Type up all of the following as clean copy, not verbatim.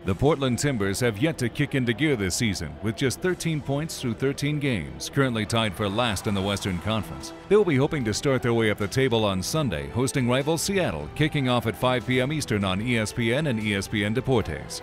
The Portland Timbers have yet to kick into gear this season, with just 13 points through 13 games, currently tied for last in the Western Conference. They'll be hoping to start their way up the table on Sunday, hosting rival Seattle, kicking off at 5 p.m. Eastern on ESPN and ESPN Deportes.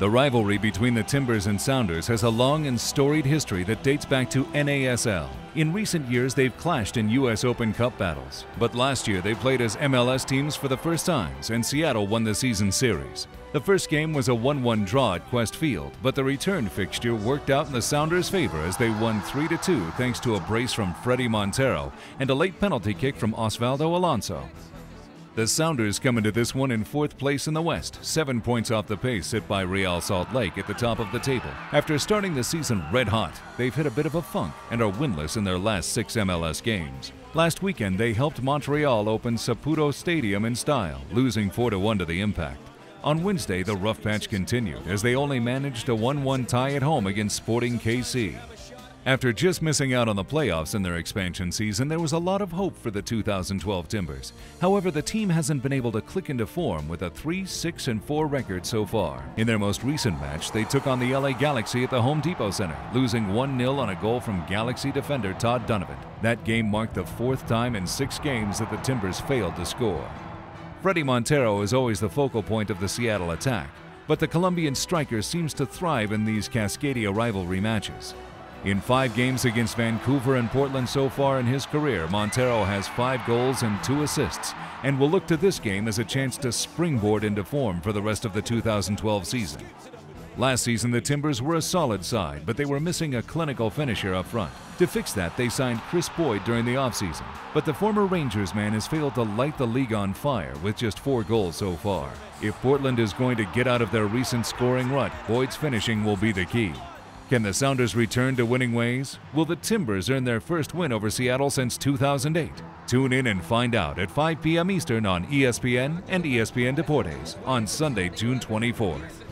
The rivalry between the Timbers and Sounders has a long and storied history that dates back to NASL. In recent years, they've clashed in U.S. Open Cup battles, but last year they played as MLS teams for the first times, and Seattle won the season series. The first game was a 1-1 draw at Quest Field, but the return fixture worked out in the Sounders' favor as they won 3-2 thanks to a brace from Fredy Montero and a late penalty kick from Osvaldo Alonso. The Sounders come into this one in 4th place in the West, 7 points off the pace set by Real Salt Lake at the top of the table. After starting the season red hot, they've hit a bit of a funk and are winless in their last 6 MLS games. Last weekend, they helped Montreal open Saputo Stadium in style, losing 4-1 to the Impact. On Wednesday, the rough patch continued as they only managed a 1-1 tie at home against Sporting KC. After just missing out on the playoffs in their expansion season, there was a lot of hope for the 2012 Timbers. However, the team hasn't been able to click into form with a 3-6-4 record so far. In their most recent match, they took on the LA Galaxy at the Home Depot Center, losing 1-0 on a goal from Galaxy defender Todd Donovan. That game marked the 4th time in 6 games that the Timbers failed to score. Fredy Montero is always the focal point of the Seattle attack, but the Colombian striker seems to thrive in these Cascadia rivalry matches. In 5 games against Vancouver and Portland so far in his career, Montero has 5 goals and 2 assists, and will look to this game as a chance to springboard into form for the rest of the 2012 season. Last season, the Timbers were a solid side, but they were missing a clinical finisher up front. To fix that, they signed Kris Boyd during the offseason, but the former Rangers man has failed to light the league on fire with just 4 goals so far. If Portland is going to get out of their recent scoring rut, Boyd's finishing will be the key. Can the Sounders return to winning ways? Will the Timbers earn their first win over Seattle since 2008? Tune in and find out at 5 p.m. Eastern on ESPN and ESPN Deportes on Sunday, June 24th.